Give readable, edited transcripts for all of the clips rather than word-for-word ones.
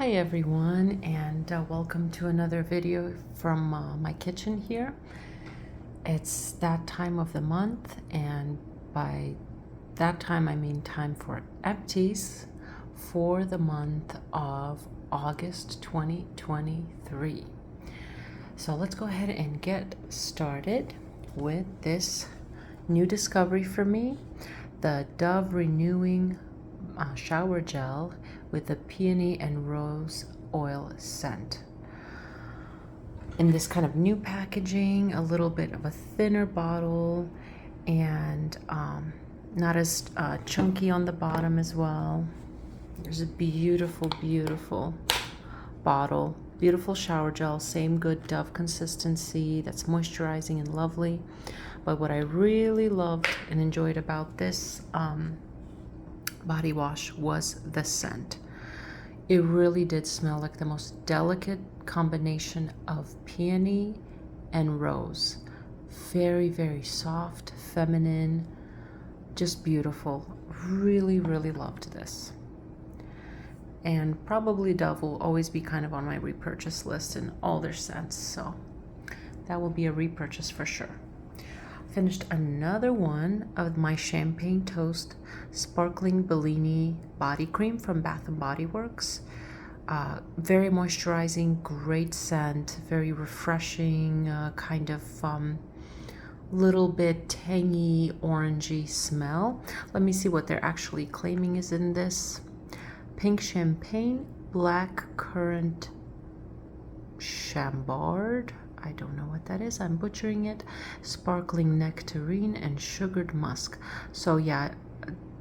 Hi everyone, and welcome to another video from my kitchen here. It's that time of the month, and by that time I mean time for empties for the month of August 2023. So let's go ahead and get started with this new discovery for me, the Dove Renewing shower gel with the peony and rose oil scent. In this kind of new packaging, a little bit of a thinner bottle, and not as chunky on the bottom as well. There's a beautiful bottle, beautiful shower gel, same good Dove consistency that's moisturizing and lovely. But what I really loved and enjoyed about this body wash was the scent. It really did smell like the most delicate combination of peony and rose. Very soft, feminine, just beautiful. Really loved this. And probably Dove will always be kind of on my repurchase list in all their scents, so that will be a repurchase for sure. Finished another one of my Champagne Toast Sparkling Bellini Body Cream from Bath & Body Works. Very moisturizing, great scent, very refreshing, kind of little bit tangy, orangey smell. Let me see what they're actually claiming is in this. Pink Champagne, Black Currant Chambord, I don't know what that is, I'm butchering it, Sparkling Nectarine, and Sugared Musk. So yeah,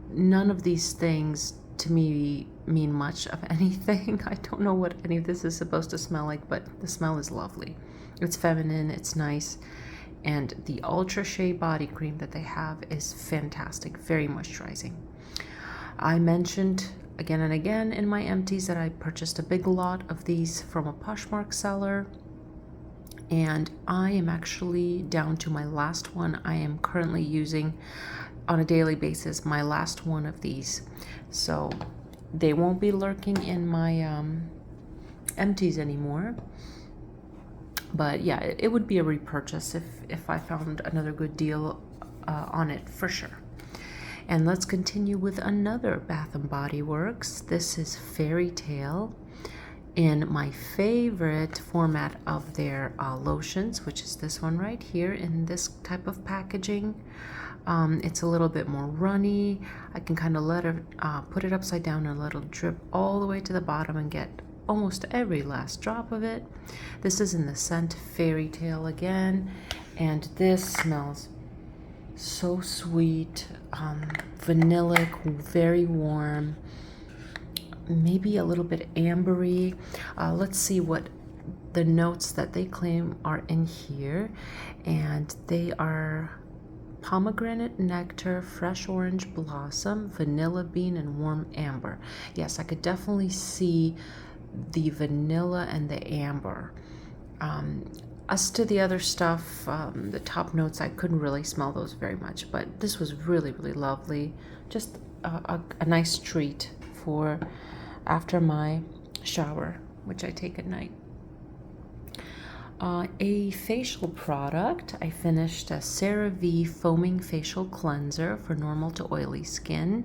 none of these things to me mean much of anything. I don't know what any of this is supposed to smell like, but the smell is lovely. It's feminine, it's nice, and the Ultra Shea body cream that they have is fantastic, very moisturizing. I mentioned again and again in my empties that I purchased a big lot of these from a Poshmark seller, and I am actually down to my last one. I am currently using on a daily basis my last one of these, so they won't be lurking in my empties anymore. But yeah, it would be a repurchase if I found another good deal on it for sure. And let's continue with another Bath & Body Works. This is Fairy Tale in my favorite format of their lotions, which is this one right here in this type of packaging. It's a little bit more runny. I can kind of let it put it upside down and let it drip all the way to the bottom and get almost every last drop of it. This is in the scent Fairy Tale again, and this smells so sweet, vanillic, very warm, maybe a little bit ambery. Let's see what the notes that they claim are in here, and they are pomegranate nectar, fresh orange blossom, vanilla bean, and warm amber. Yes, I could definitely see the vanilla and the amber. As to the other stuff, the top notes, I couldn't really smell those very much, but this was really lovely. Just a nice treat for after my shower, which I take at night. A facial product, I finished a CeraVe Foaming Facial Cleanser for normal to oily skin,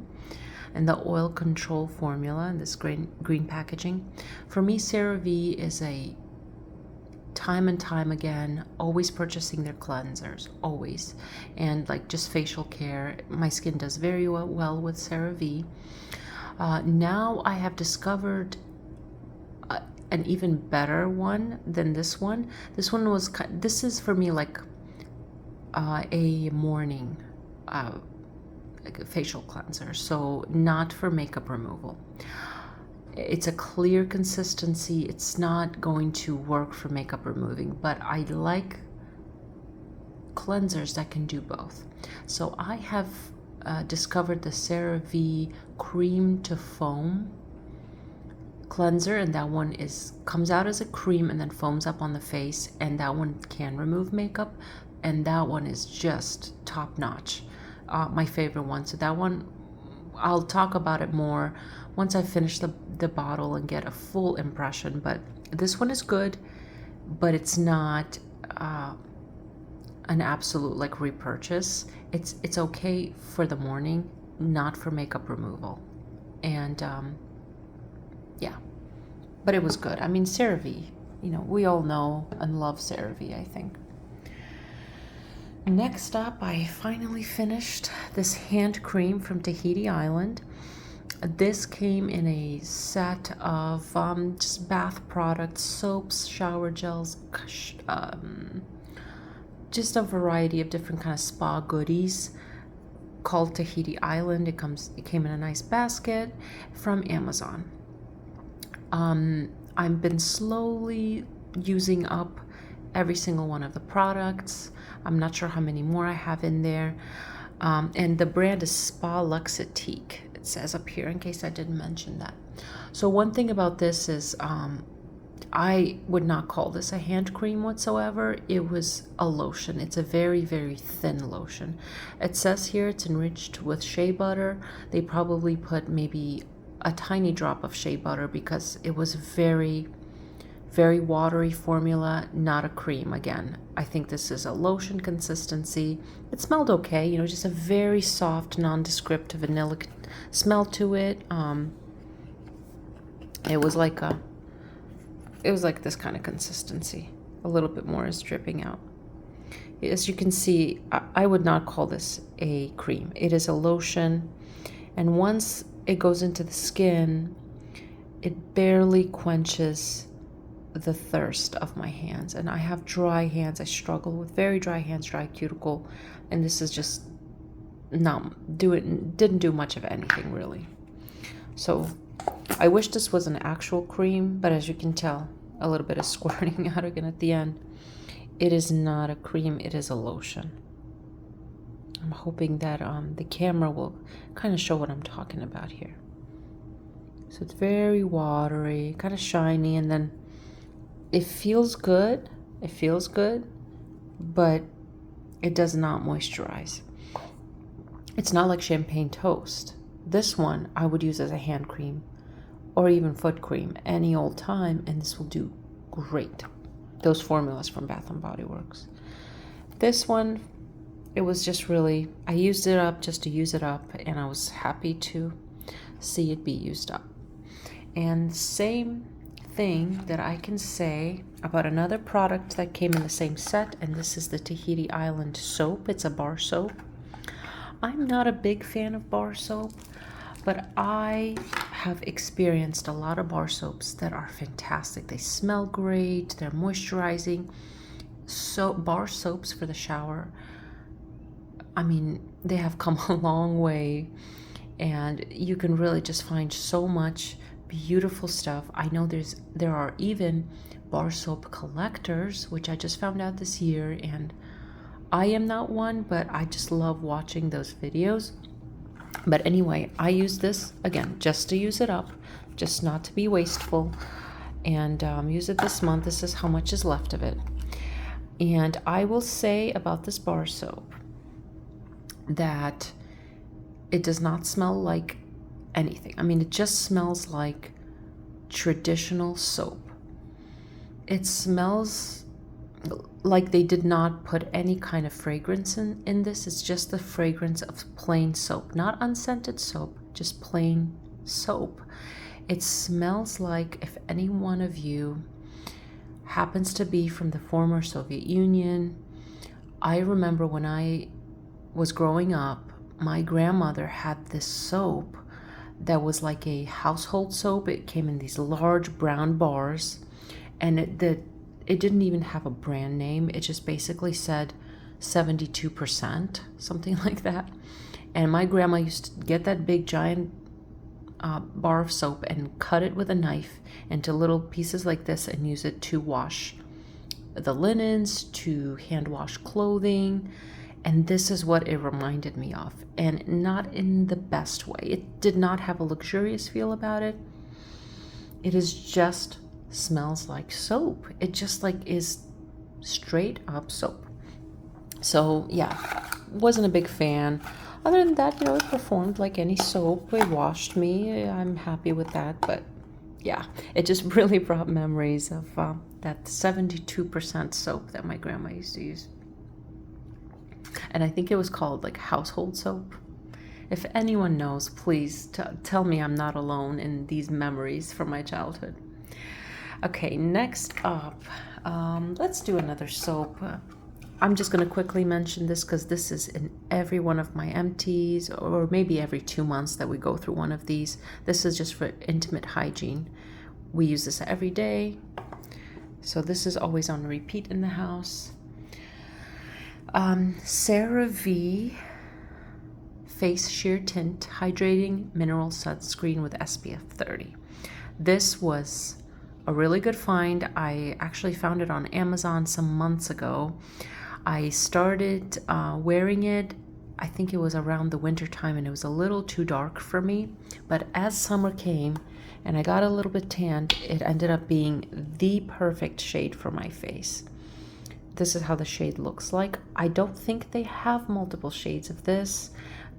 and the oil control formula in this green packaging. For me, CeraVe is a time and time again, always purchasing their cleansers, always. And like just facial care, my skin does very well with CeraVe. Now I have discovered an even better one than this one. This is for me like a morning like a facial cleanser, so not for makeup removal. It's a clear consistency. It's not going to work for makeup removing, but I like cleansers that can do both. So I have discovered the CeraVe Cream to Foam cleanser, and that one comes out as a cream and then foams up on the face, and that one can remove makeup, and that one is just top notch. My favorite one. So that one I'll talk about it more once I finish the bottle and get a full impression. But this one is good, but it's not an absolute like repurchase. It's okay for the morning, not for makeup removal. And yeah, but it was good. I mean, CeraVe, we all know and love CeraVe, I think. Next up, I finally finished this hand cream from Tahiti Island. This came in a set of just bath products, soaps, shower gels, just a variety of different kind of spa goodies called Tahiti Island. It came in a nice basket from Amazon. I've been slowly using up every single one of the products. I'm not sure how many more I have in there. And the brand is Spa Luxatique. It says up here, in case I didn't mention that. So one thing about this is I would not call this a hand cream whatsoever. It was a lotion. It's a very, very thin lotion. It says here it's enriched with shea butter. They probably put maybe a tiny drop of shea butter because it was very, very watery formula, not a cream. Again, I think this is a lotion consistency. It smelled okay, just a very soft, nondescript vanilla smell to it. It was like this kind of consistency. A little bit more is dripping out. As you can see, I would not call this a cream. It is a lotion, and once it goes into the skin, it barely quenches the thirst of my hands. And I have dry hands. I struggle with very dry hands, dry cuticle, and this is just didn't do much of anything really. So I wish this was an actual cream, but as you can tell, a little bit of squirting out again at the end. It is not a cream, it is a lotion. I'm hoping that the camera will kind of show what I'm talking about here. So it's very watery, kind of shiny, and then it feels good. It feels good, but it does not moisturize. It's not like champagne toast. This one I would use as a hand cream or even foot cream any old time, and this will do great. Those formulas from Bath & Body Works. This one, it was just really, I used it up just to use it up, and I was happy to see it be used up. And same thing that I can say about another product that came in the same set, and this is the Tahiti Island soap. It's a bar soap. I'm not a big fan of bar soap, but I have experienced a lot of bar soaps that are fantastic. They smell great, they're moisturizing. So bar soaps for the shower, I mean, they have come a long way, and you can really just find so much beautiful stuff. I know there are even bar soap collectors, which I just found out this year, and I am not one, but I just love watching those videos. But anyway, I use this again just to use it up, just not to be wasteful, and use it this month. This is how much is left of it. And I will say about this bar soap that it does not smell like anything. I mean, it just smells like traditional soap. It smells like they did not put any kind of fragrance in this. It's just the fragrance of plain soap, not unscented soap, just plain soap. It smells like if any one of you happens to be from the former Soviet Union. I remember when I was growing up, my grandmother had this soap that was like a household soap. It came in these large brown bars, and it didn't even have a brand name. It just basically said 72%, something like that. And my grandma used to get that big giant bar of soap and cut it with a knife into little pieces like this and use it to wash the linens, to hand wash clothing. And this is what it reminded me of, and not in the best way. It did not have a luxurious feel about it. It is just smells like soap. It just like is straight up soap. So yeah, wasn't a big fan. other than that, you know, it performed like any soap. It washed me. I'm happy with that. But yeah, it just really brought memories of that 72% soap that my grandma used to use. And I think it was called like household soap. If anyone knows, please tell me I'm not alone in these memories from my childhood. Okay, next up, let's do another soap. I'm just going to quickly mention this because this is in every one of my empties, or maybe every 2 months that we go through one of these. This is just for intimate hygiene. We use this every day. So this is always on repeat in the house. CeraVe Face Sheer Tint Hydrating Mineral Sunscreen with SPF 30. This was a really good find. I actually found it on Amazon some months ago. I started wearing it, I think it was around the winter time, and it was a little too dark for me. But as summer came and I got a little bit tanned, it ended up being the perfect shade for my face. This is how the shade looks like. I don't think they have multiple shades of this,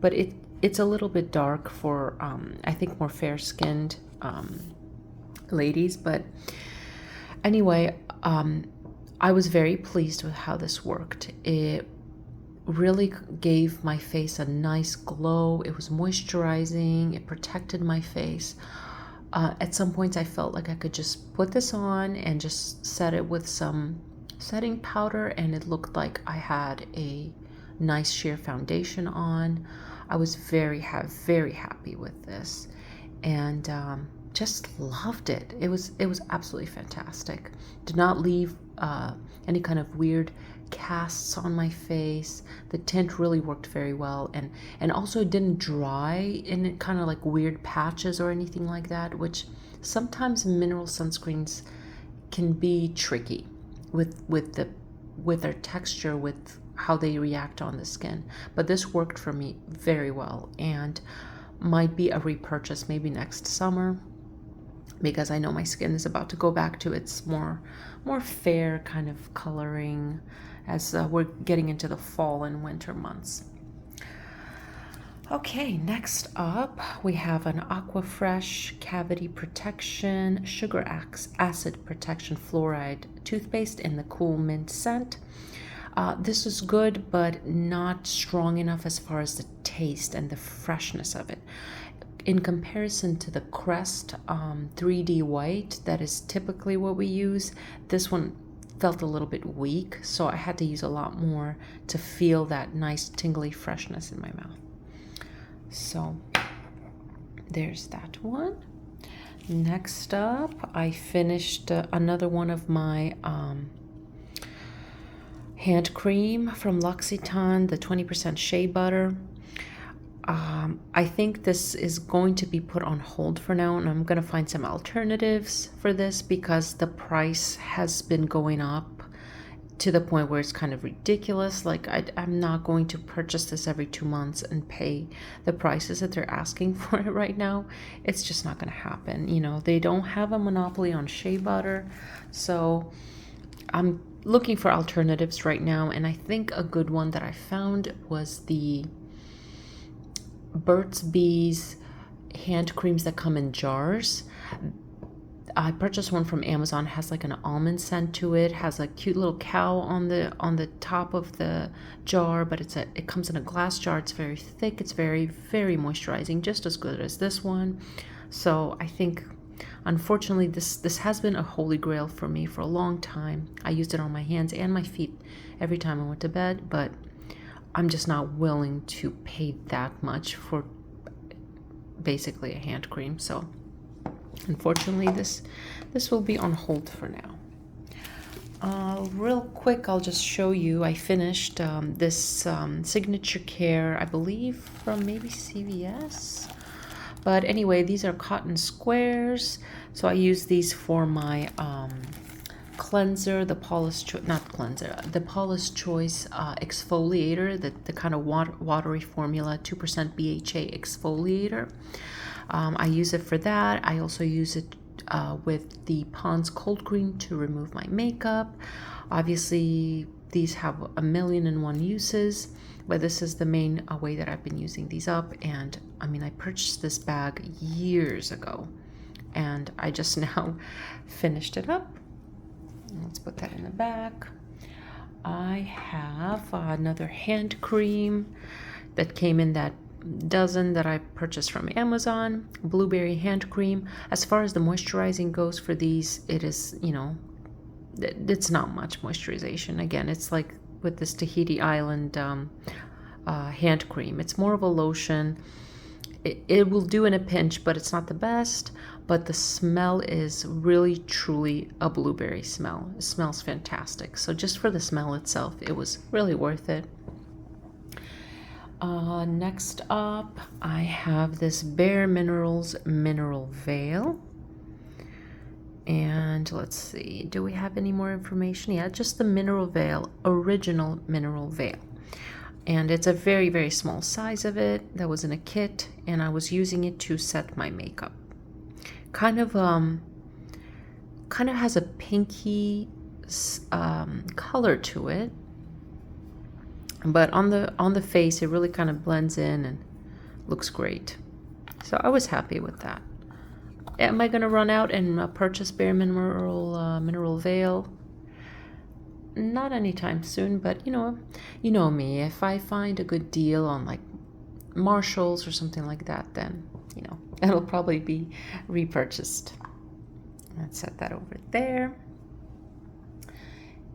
but it's a little bit dark for, I think, more fair-skinned ladies. But anyway, I was very pleased with how this worked. It really gave my face a nice glow. It was moisturizing. It protected my face. At some points, I felt like I could just put this on and just set it with some setting powder, and it looked like I had a nice sheer foundation on. I was very happy with this, and just loved it. It was absolutely fantastic. Did not leave any kind of weird casts on my face. The tint really worked very well, and also it didn't dry in kind of like weird patches or anything like that, which sometimes mineral sunscreens can be tricky with their texture, with how they react on the skin. But this worked for me very well, and might be a repurchase maybe next summer, because I know my skin is about to go back to its more fair kind of coloring as we're getting into the fall and winter months. Okay, next up we have an Aquafresh Cavity Protection Sugar Acid Protection Fluoride Toothpaste in the Cool Mint scent. This is good, but not strong enough as far as the taste and the freshness of it. In comparison to the Crest 3D White, that is typically what we use, this one felt a little bit weak, so I had to use a lot more to feel that nice tingly freshness in my mouth. So there's that one. Next up, I finished another one of my hand cream from Luxon, the 20% shea butter. I think this is going to be put on hold for now, and I'm going to find some alternatives for this because the price has been going up to the point where it's kind of ridiculous. Like I'm not going to purchase this every 2 months and pay the prices that they're asking for it right now. It's just not going to happen. You know, they don't have a monopoly on shea butter, so I'm looking for alternatives right now. And I think a good one that I found was the Burt's Bees hand creams that come in jars. I purchased one from Amazon. It has like an almond scent to it. Has a cute little cow on the top of the jar, but it comes in a glass jar. It's very thick. It's very moisturizing, just as good as this one. So I think, unfortunately, this has been a holy grail for me for a long time. I used it on my hands and my feet every time I went to bed, but I'm just not willing to pay that much for basically a hand cream. So unfortunately, this will be on hold for now. Real quick, I'll just show you. I finished this Signature Care, I believe from maybe CVS. But anyway, these are cotton squares. So I use these for my cleanser, the Paula's Choice exfoliator, the kind of watery formula, 2% BHA exfoliator. I use it for that. I also use it with the Pond's Cold Cream to remove my makeup. Obviously, these have 1,000,001 uses, but this is the main way that I've been using these up. And I mean, I purchased this bag years ago and I just now finished it up. Let's put that in the back. I have another hand cream that came in that dozen that I purchased from Amazon, blueberry hand cream. As far as the moisturizing goes for these, it is, you know, it's not much moisturization. Again, it's like with this Tahiti Island hand cream. It's more of a lotion. It will do in a pinch, but it's not the best. But the smell is really, truly a blueberry smell. It smells fantastic. So just for the smell itself, it was really worth it. Next up, I have this Bare Minerals Mineral Veil. And let's see, do we have any more information? Yeah, just the Mineral Veil, original Mineral Veil. And it's a very, very small size of it that was in a kit, and I was using it to set my makeup. Kind of has a pinky color to it, but on the face it really kind of blends in and looks great. So I was happy with that. Am I gonna run out and purchase Bare Mineral Veil? Not anytime soon, but you know me. If I find a good deal on like Marshalls or something like that, then you know it'll probably be repurchased. Let's set that over there.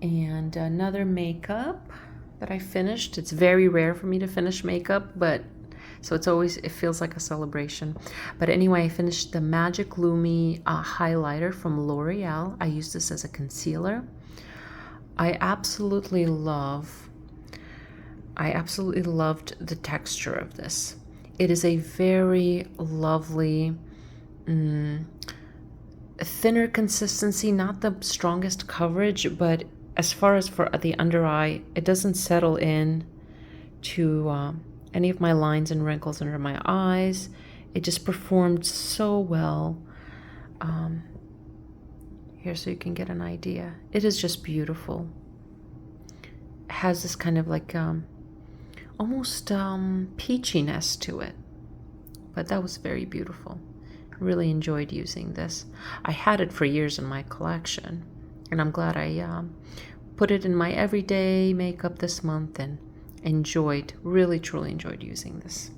And another makeup that I finished. It's very rare for me to finish makeup, but so it feels like a celebration. But anyway, I finished the Magic Lumi highlighter from L'Oreal. I use this as a concealer. I absolutely loved the texture of this. It is a very lovely, thinner consistency, not the strongest coverage, but as far as for the under eye, it doesn't settle in to any of my lines and wrinkles under my eyes. It just performed so well. Here, so you can get an idea. It is just beautiful. It has this kind of like almost peachiness to it, but that was very beautiful. Really enjoyed using this. I had it for years in my collection, and I'm glad I put it in my everyday makeup this month and really truly enjoyed using this.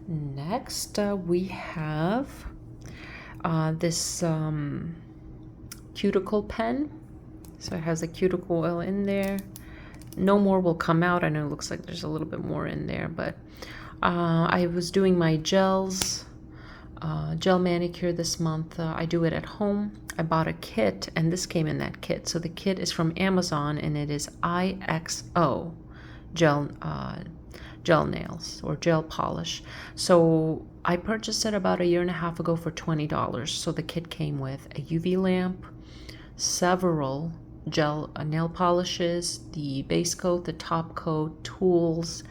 Next we have this cuticle pen. So it has the cuticle oil in there. No more will come out. I know it looks like there's a little bit more in there, but I was doing my gel manicure this month. I do it at home. I bought a kit, and this came in that kit. So the kit is from Amazon, and it is IXO gel nails or gel polish. So I purchased it about 1.5 years ago for $20. So the kit came with a UV lamp, several gel nail polishes, the base coat, the top coat, tools,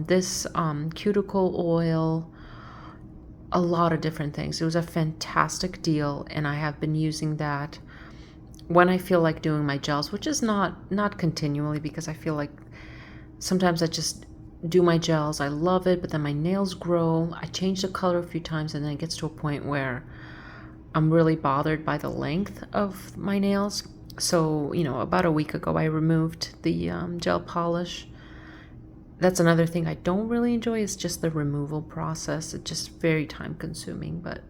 this cuticle oil, a lot of different things. It was a fantastic deal, and I have been using that when I feel like doing my gels, which is not continually, because I feel like sometimes I just do my gels, I love it, but then my nails grow. I change the color a few times, and then it gets to a point where I'm really bothered by the length of my nails. So, you know, about a week ago, I removed the gel polish. That's another thing I don't really enjoy, is just the removal process. It's just very time consuming. But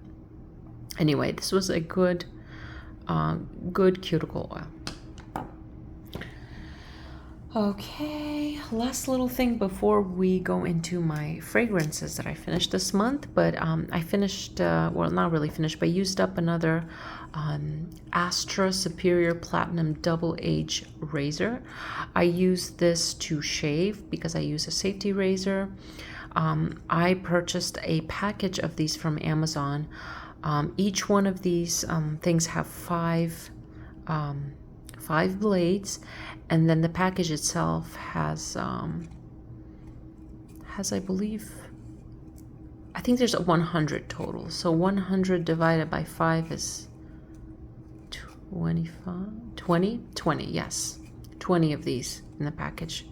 anyway, this was a good cuticle oil. Okay, last little thing before we go into my fragrances that I finished this month. But I finished, well, not really finished, but used up another Astra Superior Platinum Double Age razor. I use this to shave because I use a safety razor. I purchased a package of these from Amazon. Each one of these things have five blades, and then the package itself has I believe, I think there's 100 total. So 100 divided by 5 is 25, 20, 20, yes. 20 of these in the package.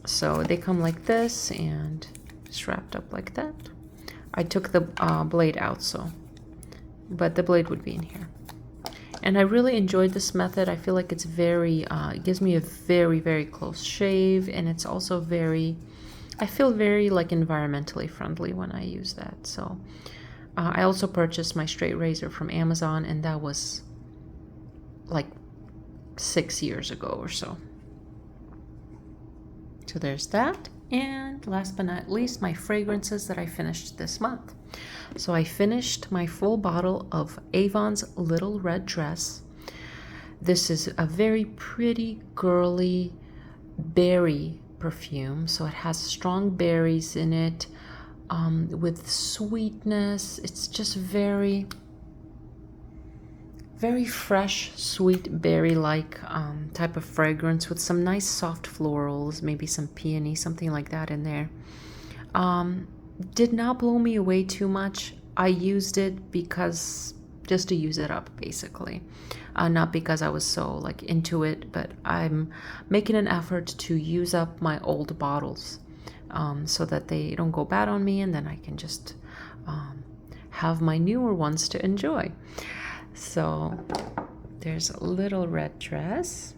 So they come like this and just wrapped up like that. I took the blade out, but the blade would be in here. And I really enjoyed this method. I feel like it's very, it gives me a very, very close shave, and it's also very, I feel very like environmentally friendly when I use that. So I also purchased my straight razor from Amazon, and that was like 6 years ago or so. So there's that. And last but not least, my fragrances that I finished this month. So I finished my full bottle of Avon's Little Red Dress. This is a very pretty, girly berry perfume. So it has strong berries in it with sweetness. It's just very, very fresh, sweet berry-like type of fragrance with some nice soft florals, maybe some peony, something like that in there. Did not blow me away too much. I used it because just to use it up, basically. Not because I was so like into it, but I'm making an effort to use up my old bottles so that they don't go bad on me, and then I can just have my newer ones to enjoy. So there's a Little Red Dress,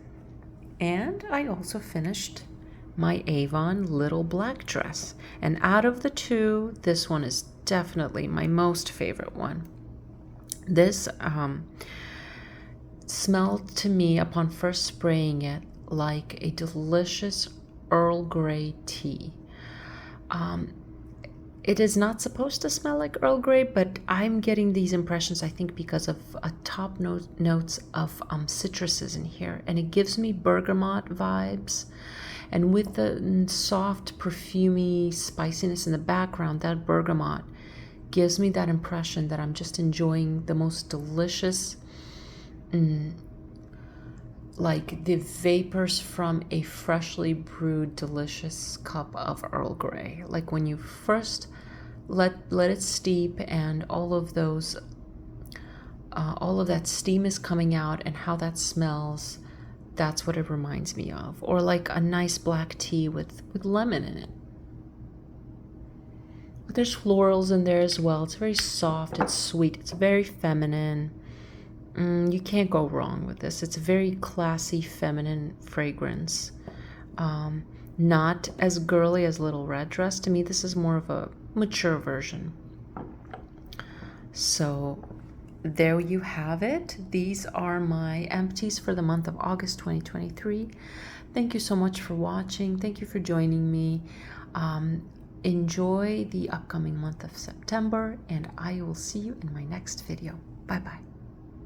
and I also finished my Avon Little Black Dress. And out of the two, this one is definitely my most favorite one. This smelled to me upon first spraying it like a delicious Earl Grey tea. It is not supposed to smell like Earl Grey, but I'm getting these impressions, I think, because of top notes of citruses in here. And it gives me bergamot vibes. And with the soft, perfumey spiciness in the background, that bergamot gives me that impression that I'm just enjoying the most delicious, like the vapors from a freshly brewed, delicious cup of Earl Grey. Like when you first let it steep, and all of that steam is coming out, and how that smells. That's what it reminds me of. Or like a nice black tea with lemon in it. But there's florals in there as well. It's very soft, it's sweet, it's very feminine. You can't go wrong with this. It's a very classy, feminine fragrance. Not as girly as Little Red Dress. To me, this is more of a mature version. So there you have it. These are my empties for the month of August 2023. Thank you so much for watching. Thank you for joining me. Enjoy the upcoming month of September, and I will see you in my next video. Bye bye.